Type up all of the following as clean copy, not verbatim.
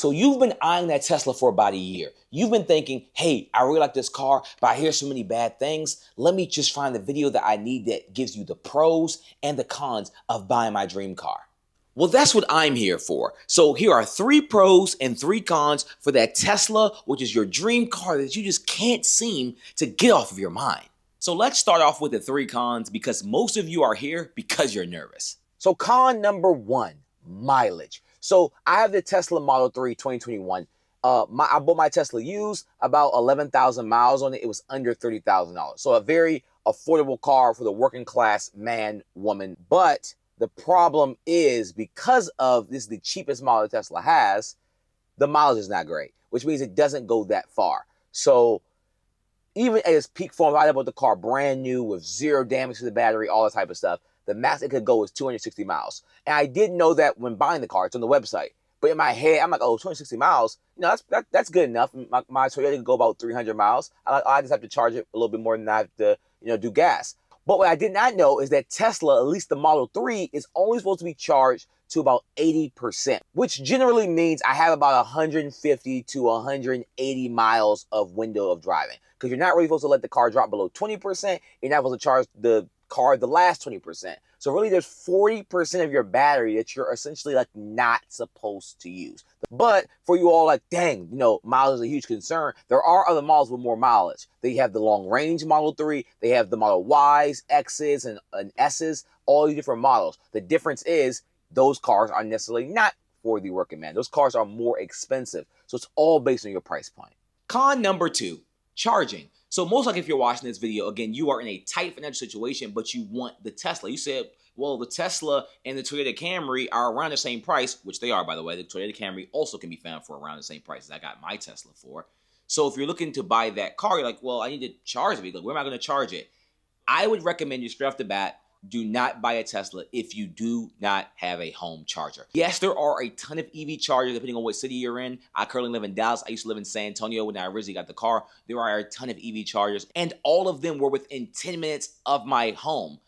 So you've been eyeing that Tesla for about a year. You've been thinking, hey, I really like this car, but I hear so many bad things. Let me just find the video that I need that gives you the pros and the cons of buying my dream car. Well, that's what I'm here for. So here are 3 pros and 3 cons for that Tesla, which is your dream car that you just can't seem to get off of your mind. So let's start off with the 3 cons because most of you are here because you're nervous. So con number 1, mileage. So I have the Tesla Model 3 2021. I bought my Tesla used, about 11,000 miles on it. It was under $30,000. So a very affordable car for the working class man, woman. But the problem is because of this is the cheapest model Tesla has, the mileage is not great, which means it doesn't go that far. So even at its peak form, I bought the car brand new with 0 damage to the battery, all that type of stuff. The max it could go is 260 miles. And I didn't know that when buying the car. It's on the website. But in my head, I'm like, oh, 260 miles, that's good enough. My Toyota can go about 300 miles. I just have to charge it a little bit more than I have to, do gas. But what I did not know is that Tesla, at least the Model 3, is only supposed to be charged to about 80%, which generally means I have about 150 to 180 miles of window of driving. Because you're not really supposed to let the car drop below 20%. You're not supposed to charge the car the last 20%. So really there's 40% of your battery that you're essentially like not supposed to use. But for you all like, dang, mileage is a huge concern. There are other models with more mileage. They have the long range Model 3. They have the Model Ys, X's, and S's, all these different models. The difference is those cars are necessarily not for the working man. Those cars are more expensive. So it's all based on your price point. Con number 2, charging. So most likely if you're watching this video, again, you are in a tight financial situation, but you want the Tesla. You said, well, the Tesla and the Toyota Camry are around the same price, which they are, by the way. The Toyota Camry also can be found for around the same price as I got my Tesla for. So if you're looking to buy that car, you're like, well, I need to charge it. Like, where am I going to charge it? I would recommend you straight off the bat, do not buy a Tesla if you do not have a home charger. Yes, there are a ton of EV chargers depending on what city you're in. I currently live in Dallas. I used to live in San Antonio when I originally got the car. There are a ton of EV chargers, and all of them were within 10 minutes of my home.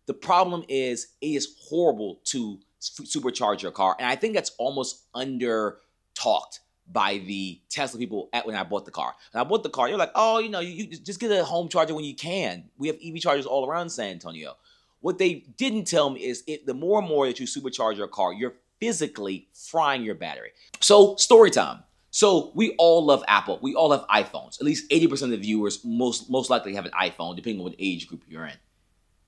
The problem is it is horrible to supercharge your car, and I think that's almost under talked by the Tesla people when I bought the car. When I bought the car, they're like, oh, you just get a home charger when you can. We have EV chargers all around San Antonio. What they didn't tell me is the more and more that you supercharge your car, you're physically frying your battery. So story time. So we all love Apple. We all have iPhones. At least 80% of the viewers most likely have an iPhone, depending on what age group you're in.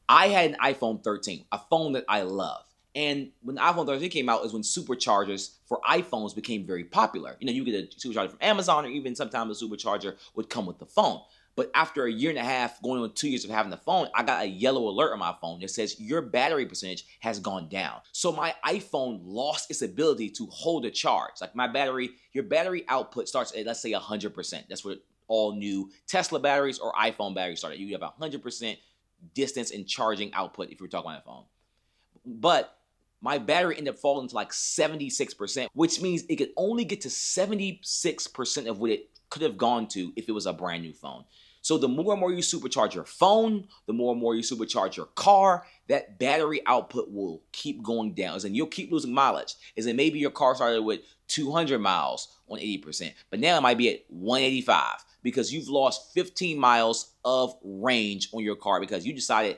I had an iPhone 13, a phone that I love. And when the iPhone 13 came out is when superchargers for iPhones became very popular. You get a supercharger from Amazon, or even sometimes a supercharger would come with the phone. But after a year and a half, going on 2 years of having the phone, I got a yellow alert on my phone that says your battery percentage has gone down. So my iPhone lost its ability to hold a charge. Like your battery output starts at, let's say, 100%. That's what all new Tesla batteries or iPhone batteries start at. You have 100% distance in charging output if you're talking on a phone. But my battery ended up falling to like 76%, which means it could only get to 76% of what it could have gone to if it was a brand new phone. So the more and more you supercharge your phone, the more and more you supercharge your car, that battery output will keep going down. As in, you'll keep losing mileage. As in, maybe your car started with 200 miles on 80%, but now it might be at 185 because you've lost 15 miles of range on your car because you decided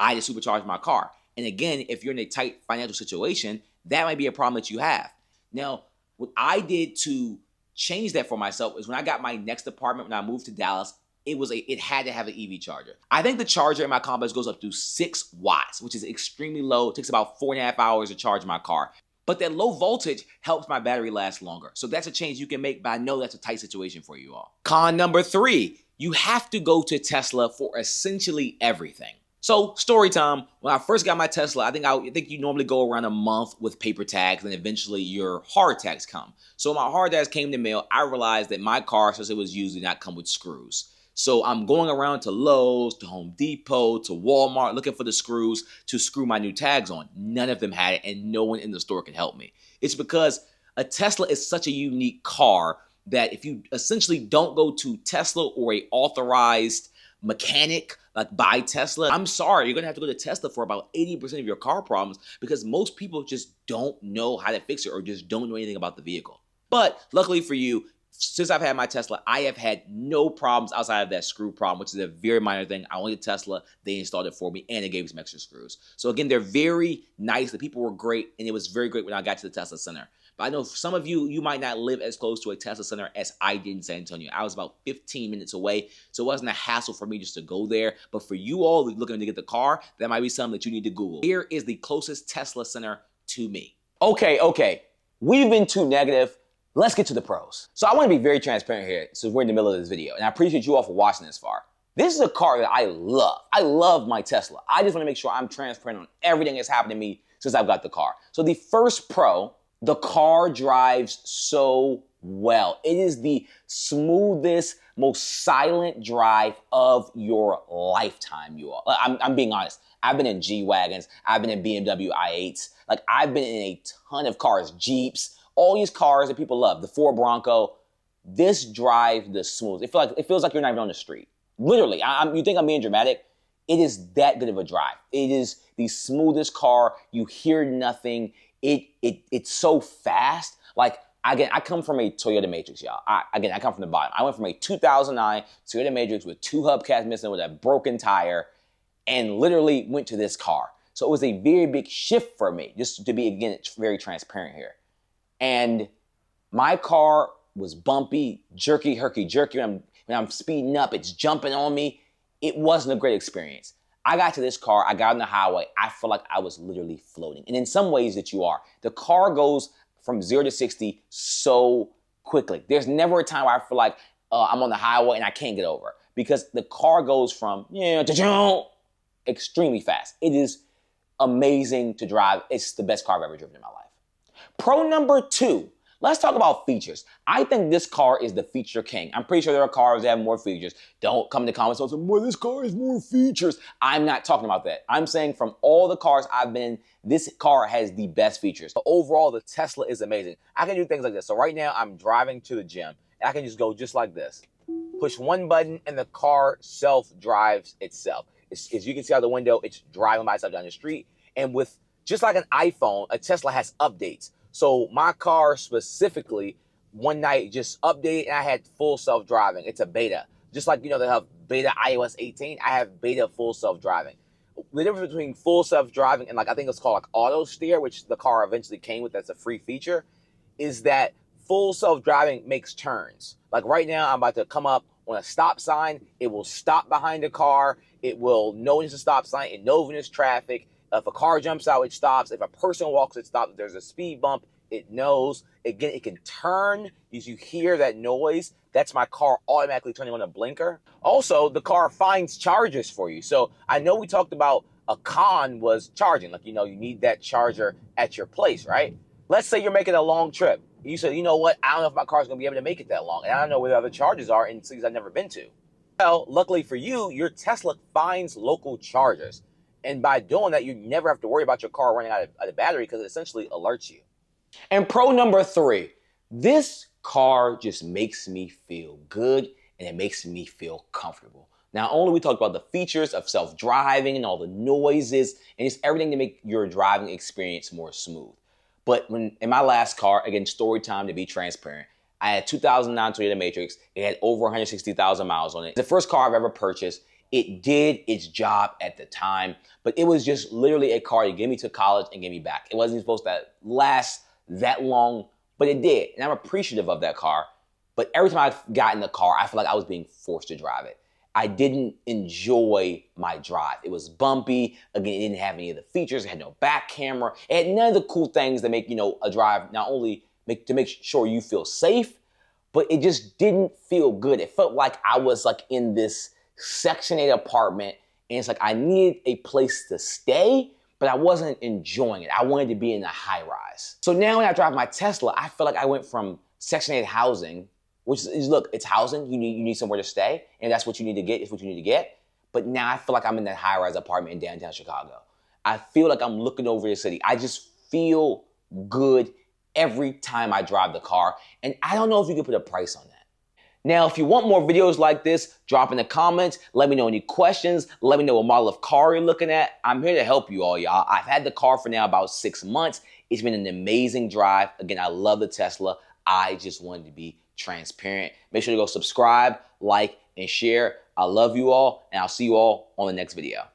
I just supercharged my car. And again, if you're in a tight financial situation, that might be a problem that you have. Now, what I did to change that for myself is when I got my next apartment, when I moved to Dallas, it had to have an EV charger. I think the charger in my complex goes up to 6 watts, which is extremely low. It takes about 4.5 hours to charge my car. But that low voltage helps my battery last longer. So that's a change you can make, but I know that's a tight situation for you all. Con number 3, you have to go to Tesla for essentially everything. So story time, when I first got my Tesla, I think you normally go around a month with paper tags, and eventually your hard tags come. So when my hard tags came in the mail, I realized that my car, since it was used, did not come with screws. So I'm going around to Lowe's, to Home Depot, to Walmart, looking for the screws to screw my new tags on. None of them had it, and no one in the store could help me. It's because a Tesla is such a unique car that if you essentially don't go to Tesla or a authorized mechanic like buy Tesla, I'm sorry, you're gonna have to go to Tesla for about 80% of your car problems because most people just don't know how to fix it or just don't know anything about the vehicle. But luckily for you, since I've had my Tesla, I have had no problems outside of that screw problem, which is a very minor thing. I only Tesla, they installed it for me, and they gave me some extra screws. So again, they're very nice. The people were great, and it was very great when I got to the Tesla Center. But I know for some of you, you might not live as close to a Tesla Center as I did in San Antonio. I was about 15 minutes away, so it wasn't a hassle for me just to go there. But for you all looking to get the car, that might be something that you need to Google. Here is the closest Tesla Center to me. Okay. We've been too negative. Let's get to the pros. So I want to be very transparent here since we're in the middle of this video, and I appreciate you all for watching this far. This is a car that I love. I love my Tesla. I just want to make sure I'm transparent on everything that's happened to me since I've got the car. So the first pro, the car drives so well. It is the smoothest, most silent drive of your lifetime, you all. I'm being honest. I've been in G-Wagons. I've been in BMW i8s. Like, I've been in a ton of cars, Jeeps, all these cars that people love, the Ford Bronco. This drives the smoothest. It feels like you're not even on the street. Literally, you think I'm being dramatic? It is that good of a drive. It is the smoothest car. You hear nothing. It's so fast. Like, again, I come from a Toyota Matrix, y'all. I come from the bottom. I went from a 2009 Toyota Matrix with 2 hubcaps missing with a broken tire and literally went to this car. So it was a very big shift for me, just to be, again, very transparent here. And my car was bumpy, jerky. When I'm speeding up, it's jumping on me. It wasn't a great experience. I got to this car, I got on the highway, I feel like I was literally floating. And in some ways that you are. The car goes from 0 to 60 so quickly. There's never a time where I feel like I'm on the highway and I can't get over. Because the car goes from, extremely fast. It is amazing to drive. It's the best car I've ever driven in my life. Pro number 2, let's talk about features. I think this car is the feature king. I'm pretty sure there are cars that have more features. Don't come in the comments and say, well, this car has more features. I'm not talking about that. I'm saying from all the cars I've been in, this car has the best features. But overall, the Tesla is amazing. I can do things like this. So right now, I'm driving to the gym, and I can just go just like this. Push one button, and the car self-drives itself. As you can see out the window, it's driving by itself down the street. And with just like an iPhone, a Tesla has updates. So my car specifically, one night just updated and I had full self-driving. It's a beta. Just like, they have beta iOS 18, I have beta full self-driving. The difference between full self-driving and I think it's called auto steer, which the car eventually came with, that's a free feature, is that full self-driving makes turns. Like right now, I'm about to come up on a stop sign. It will stop behind the car. It will know when it's a stop sign. It knows when there's traffic. If a car jumps out, it stops. If a person walks, it stops. If there's a speed bump, it knows. Again, it can turn. As you hear that noise, that's my car automatically turning on a blinker. Also, the car finds chargers for you. So I know we talked about a con was charging. You need that charger at your place, right? Let's say you're making a long trip. You said, you know what? I don't know if my car's going to be able to make it that long. And I don't know where the other chargers are in cities I've never been to. Well, luckily for you, your Tesla finds local chargers. And by doing that, you never have to worry about your car running out of battery because it essentially alerts you. And pro number 3, this car just makes me feel good and it makes me feel comfortable. Not only we talked about the features of self-driving and all the noises and just everything to make your driving experience more smooth. But in my last car, again, story time to be transparent, I had 2009 Toyota Matrix. It had over 160,000 miles on it. The first car I've ever purchased. It did its job at the time, but it was just literally a car to get me to college and get me back. It wasn't supposed to last that long, but it did. And I'm appreciative of that car. But every time I got in the car, I felt like I was being forced to drive it. I didn't enjoy my drive. It was bumpy. Again, it didn't have any of the features. It had no back camera. It had none of the cool things that make, a drive not only to make sure you feel safe, but it just didn't feel good. It felt like I was in this Section 8 apartment, and it's I needed a place to stay, but I wasn't enjoying it. I wanted to be in a high rise. So now when I drive my Tesla, I feel like I went from Section 8 housing, which is, look, it's housing. You need somewhere to stay, and that's what you need to get. It's what you need to get. But now I feel like I'm in that high rise apartment in downtown Chicago. I feel like I'm looking over the city. I just feel good every time I drive the car, and I don't know if you can put a price on that. Now, if you want more videos like this, drop in the comments. Let me know any questions. Let me know what model of car you're looking at. I'm here to help you all, y'all. I've had the car for now about 6 months. It's been an amazing drive. Again, I love the Tesla. I just wanted to be transparent. Make sure to go subscribe, like, and share. I love you all, and I'll see you all on the next video.